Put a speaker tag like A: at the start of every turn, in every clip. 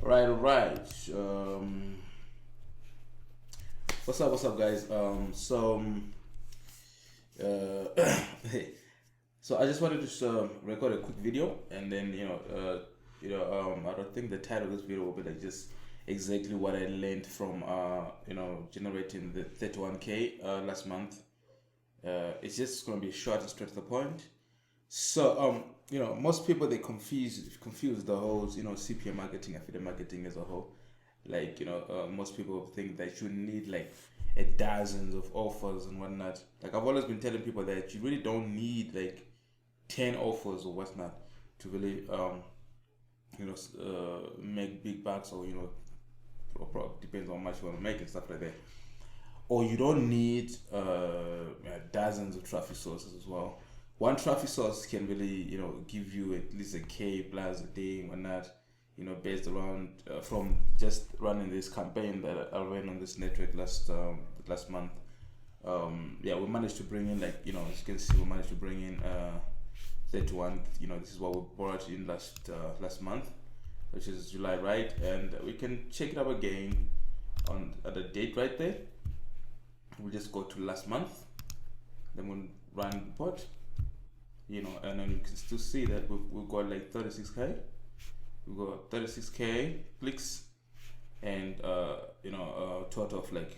A: All right. What's up, guys? So I just wanted to record a quick video, and then I don't think the title of this video will be like just exactly what I learned from generating the 31K last month. It's just gonna be short and straight to the point. So most people they confuse the whole CPA marketing, affiliate marketing as a whole. Like most people think that you need like a dozens of offers and whatnot. Like I've always been telling people that you really don't need like 10 offers or whatnot to really make big bucks, or depends on how much you want to make and stuff like that. Or you don't need dozens of traffic sources as well. One traffic source can really give you at least a K plus a day and whatnot, based around from just running this campaign that I ran on this network last month. We managed to bring in, like, as you can see, we managed to bring in 31. This is what we brought in last month, which is July, right? And we can check it up again on at the date right there. We'll just go to last month, then we'll run the report, and then you can still see that we've got like 36K. We got 36K clicks, and total of like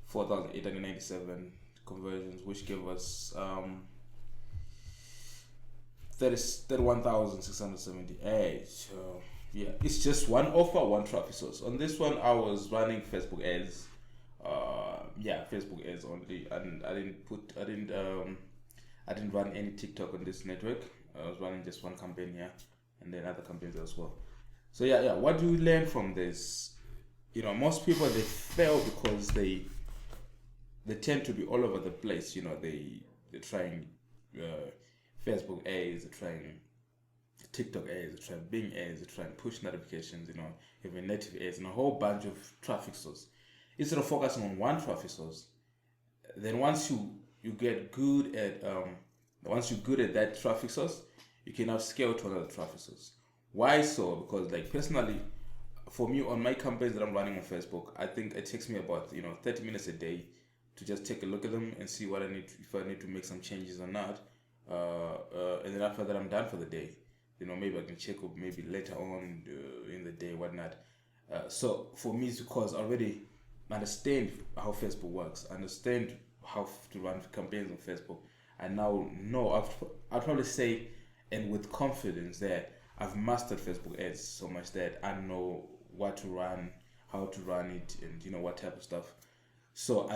A: 4,897 conversions, which gave us 31,678. So yeah, it's just one offer, one traffic source. On this one, I was running Facebook ads. Facebook ads only, and I didn't run any TikTok on this network. I was running just one campaign here, and then other campaigns as well. So what do we learn from this? Most people they fail because they tend to be all over the place. They're trying Facebook ads, they're trying TikTok ads, they're trying Bing ads, they're trying push notifications, even native ads, and a whole bunch of traffic sources. Instead of focusing on one traffic source, then once you get good at once you're good at that traffic source, you can now scale to another traffic source. Why so? Because like personally, for me on my campaigns that I'm running on Facebook, I think it takes me about 30 minutes a day to just take a look at them and see what I need if I need to make some changes or not. And then after that, I'm done for the day. Maybe I can check up maybe later on in the day, whatnot. So for me, it's because I already understand how Facebook works, understand how to run campaigns on Facebook. I now know, I'd probably say, and with confidence, that I've mastered Facebook ads so much that I know what to run, how to run it, and what type of stuff. So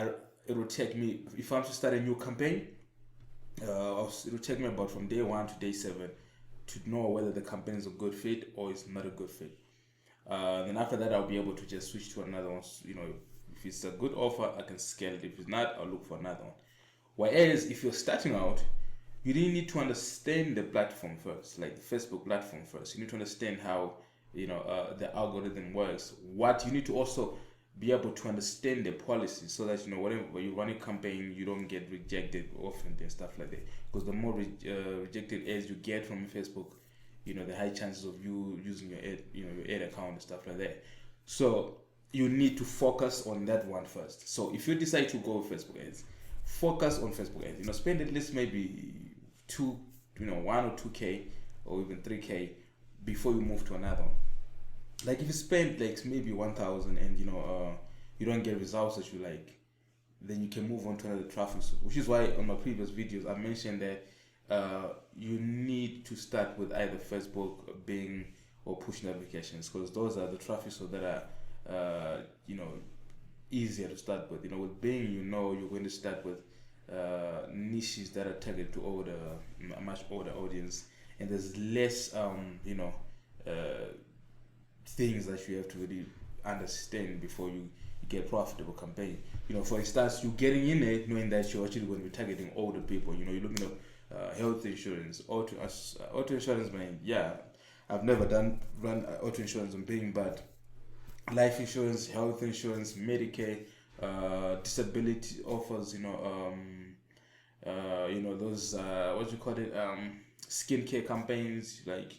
A: it will take me, if I'm to start a new campaign, it will take me about from day 1 to day 7 to know whether the campaign is a good fit or it's not a good fit. Then after that, I'll be able to just switch to another one. If it's a good offer, I can scale it. If it's not, I'll look for another one. Whereas if you're starting out, you really need to understand the platform first, like the Facebook platform first. You need to understand how the algorithm works. What you need to also be able to understand the policy, so that whenever you run a campaign, you don't get rejected often and stuff like that. Because the more rejected ads you get from Facebook, the high chances of you using your ad, your ad account and stuff like that. So you need to focus on that one first. So if you decide to go with Facebook ads, focus on Facebook ads. Spend at least maybe 1 or 2K or even 3K before you move to another one. Like if you spend like maybe 1,000 and you don't get results that you like, then you can move on to another traffic source. Which is why on my previous videos I mentioned that you need to start with either Facebook, Bing, or push notifications, because those are the traffic sources that are easier to start with. With Bing, you're going to start with niches that are targeted to a much older audience, and there's less things that you have to really understand before you get profitable campaign. For instance, you're getting in it knowing that you're actually going to be targeting older people. You're looking at health insurance, auto insurance. Man, I've never run auto insurance on Bing, but life insurance, health insurance, Medicare, disability offers, those what you call it, skincare campaigns, like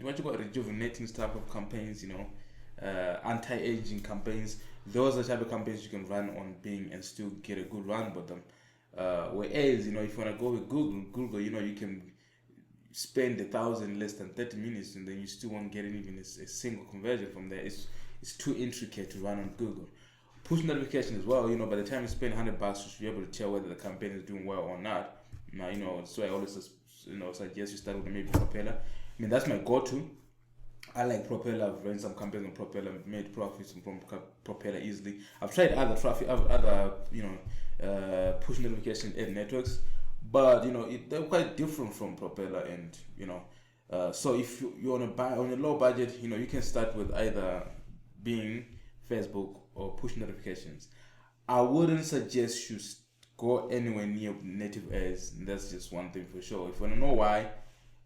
A: what you call rejuvenating type of campaigns, anti-aging campaigns. Those are the type of campaigns you can run on Bing and still get a good run with them. Whereas, if you want to go with Google, you can spend 1,000 in less than 30 minutes and then you still won't get even a single conversion from there. It's too intricate to run on Google. Push notification as well, by the time you spend $100, you should be able to tell whether the campaign is doing well or not. Now, so I always suggest you start with maybe Propeller. I mean, that's my go-to. I like Propeller. I've run some campaigns on Propeller, made profits from Propeller easily. I've tried other push notification ad networks, but they're quite different from Propeller, and so if you want to buy on a low budget, you can start with either Bing, Facebook, or push notifications. I wouldn't suggest you go anywhere near native ads. That's just one thing for sure. If you want to know why,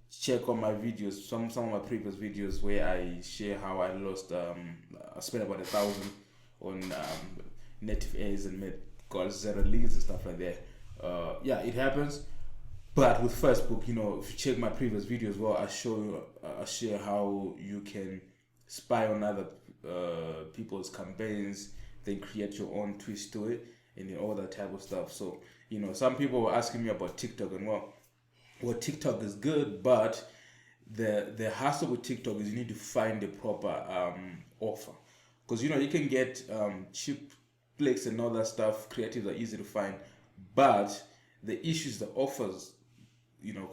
A: check on my videos, some of my previous videos where I share how I lost I spent about 1,000 on native ads and got 0 leads and stuff like that. It happens. But with Facebook, if you check my previous videos, well, I share how you can spy on other people's campaigns, then create your own twist to it, and then all that type of stuff. So, some people were asking me about TikTok, and well, TikTok is good, but the hassle with TikTok is you need to find the proper offer, because you can get cheap clicks and all that stuff. Creatives are easy to find, but the issue is the offers,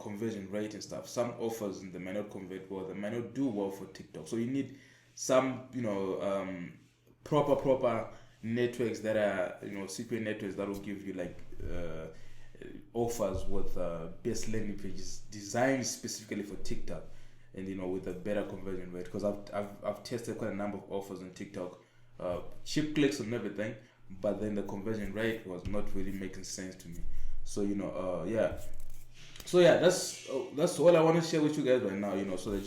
A: conversion rate and stuff. Some offers they might not convert well, they might not do well for TikTok. So you need some proper networks that are CPA networks that will give you like offers with best landing pages designed specifically for TikTok, and with a better conversion rate. Because I've tested quite a number of offers on TikTok, cheap clicks and everything, but then the conversion rate was not really making sense to me. So that's all I want to share with you guys right now, so that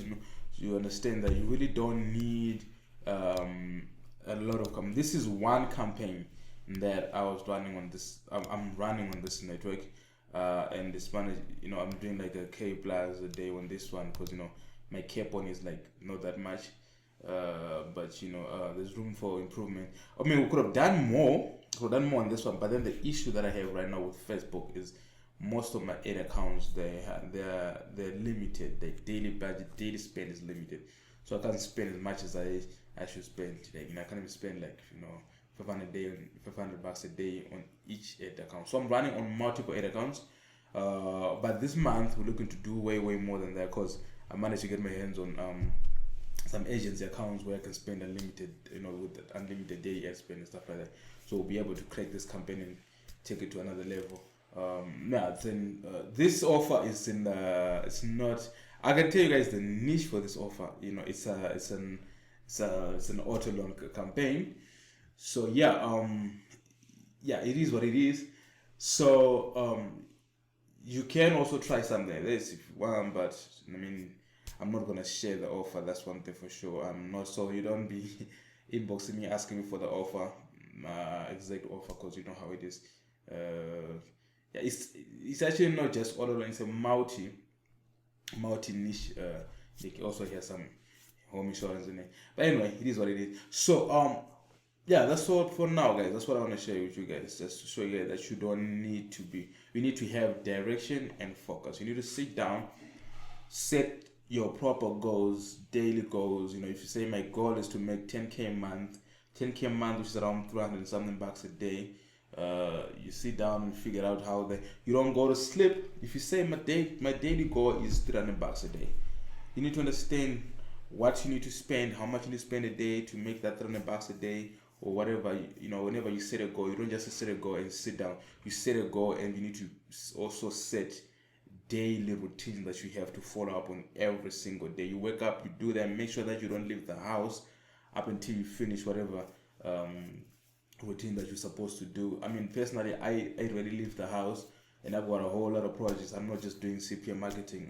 A: you understand that you really don't need a lot of this is one campaign that I was running on this. I'm running on this network, and this one is, I'm doing like a K plus a day on this one, because my cap on is like not that much, but there's room for improvement. I mean, we could have done more on this one, but then the issue that I have right now with Facebook is most of my ad accounts, they're limited. The daily budget, daily spend is limited, so I can't spend as much as I should spend. Like, I can't even spend like $500 a day on each ad account. So I'm running on multiple ad accounts, but this month we're looking to do way more than that, because I managed to get my hands on some agency accounts where I can spend unlimited, with unlimited daily ad spend and stuff like that. So we'll be able to crack this campaign and take it to another level. This offer is it's not. I can tell you guys the niche for this offer. It's an auto loan campaign. So it is what it is. So you can also try something like this if you want, but I mean, I'm not gonna share the offer. That's one thing for sure. I'm not, so you don't be inboxing me asking me for the offer, exact offer, because you know how it is. It's actually not just auto loan. It's a multi niche. They can also have some home insurance in it. But anyway, it is what it is. So that's all for now, guys. That's what I want to share with you guys, just to show you guys that you don't need to be. You need to have direction and focus. You need to sit down, set your proper goals, daily goals. If you say my goal is to make 10K a month, which is around 300 and something bucks a day. You sit down and figure out how you don't go to sleep. If you say my daily goal is 300 bucks a day, you need to understand what you need to spend, how much you need to spend a day to make that 300 bucks a day, or whatever. Whenever you set a goal, you don't just set a goal and sit down. You set a goal, and you need to also set daily routines that you have to follow up on every single day. You wake up, you do that, make sure that you don't leave the house up until you finish whatever routine that you're supposed to do. I mean, personally, I already leave the house, and I've got a whole lot of projects. I'm not just doing CPA marketing,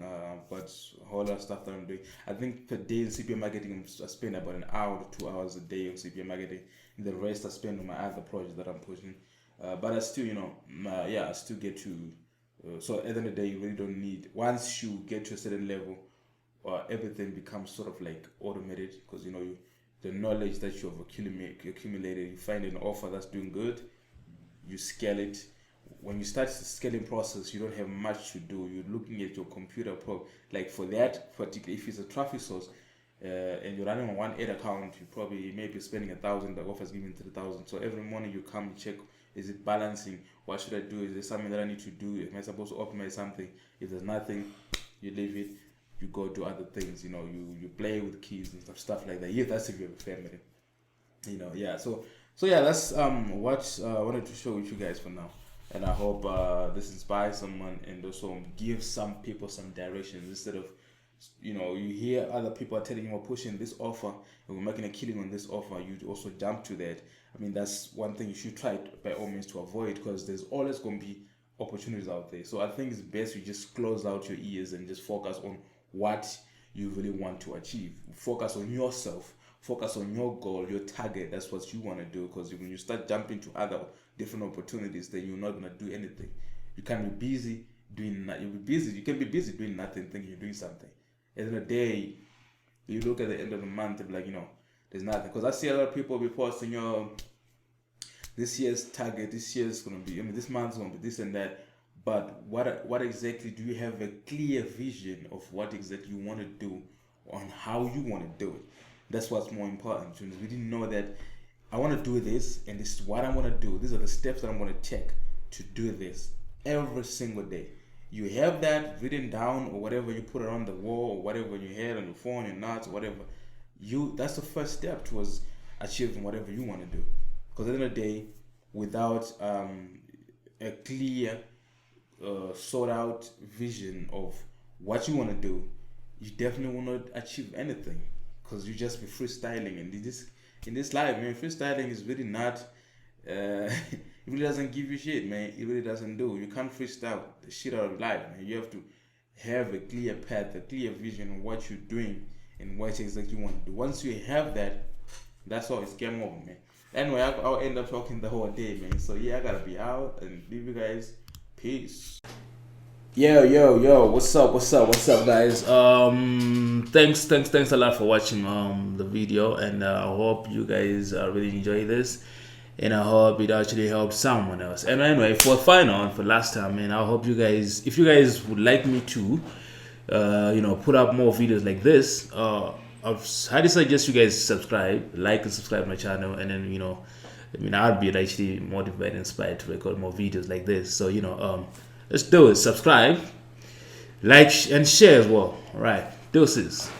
A: but a whole lot of stuff that I'm doing. I think per day in CPA marketing, I spend about an hour to 2 hours a day on CPA marketing, and the rest I spend on my other projects that I'm pushing. But I still, I still get to. So at the end of the day, you really don't need. Once you get to a certain level, everything becomes sort of like automated, because the knowledge that you have accumulated, you find an offer that's doing good, you scale it. When you start the scaling process, you don't have much to do. You're looking at your computer like for that particular, if it's a traffic source, and you're running on one ad account, you probably maybe spending 1,000, the offer's giving 3,000. So every morning you come check, is it balancing? What should I do? Is there something that I need to do? Am I supposed to optimize something? If there's nothing, you leave it. You go do other things. You play with keys and stuff like that. Yeah, that's if you have a family. Yeah. So yeah, that's what I wanted to show with you guys for now. And I hope this inspires someone and also gives some people some directions, instead of you hear other people are telling you we're pushing this offer and we're making a killing on this offer, you also jump to that. I mean, that's one thing you should try by all means to avoid, because there's always going to be opportunities out there. So I think it's best you just close out your ears and just focus on what you really want to achieve. Focus on yourself, focus on your goal, your target. That's what you want to do, because when you start jumping to other different opportunities, then you're not going to do anything. You can be busy doing you can be busy doing nothing thinking you're doing something. At the end of the day, you look at the end of the month and be like, there's nothing. Because I see a lot of people be posting, this year's target, this year's going to be, this month's going to be this and that. But what exactly do you have a clear vision of what exactly you want to do, on how you want to do it? That's what's more important. We didn't know that I want to do this, and this is what I want to do. These are the steps that I'm going to take to do this every single day. You have that written down, or whatever you put around the wall, or whatever you had on your phone, your notes, whatever. That's the first step towards achieving whatever you want to do. Because at the end of the day, without a clear, sort out vision of what you want to do, you definitely will not achieve anything, because you just be freestyling. And in this life, man, freestyling is really not it really doesn't give you shit, man. It really doesn't do. You can't freestyle the shit out of life, man. You have to have a clear path, a clear vision of what you're doing and what exactly you want to do. Once you have that, that's all. It's game over, man. Anyway, I'll end up talking the whole day, man. So yeah, I gotta be out and leave you guys. Peace. Yo, what's up, guys? Thanks a lot for watching the video, and I hope you guys really enjoy this, and I hope it actually helped someone else. And anyway, for last time, man, I hope you guys, if you guys would like me to put up more videos like this, I'd highly suggest you guys subscribe, like and subscribe to my channel, and then I'd be actually motivated and inspired to record more videos like this. So let's do it. Subscribe, like, and share as well. All right, deuces.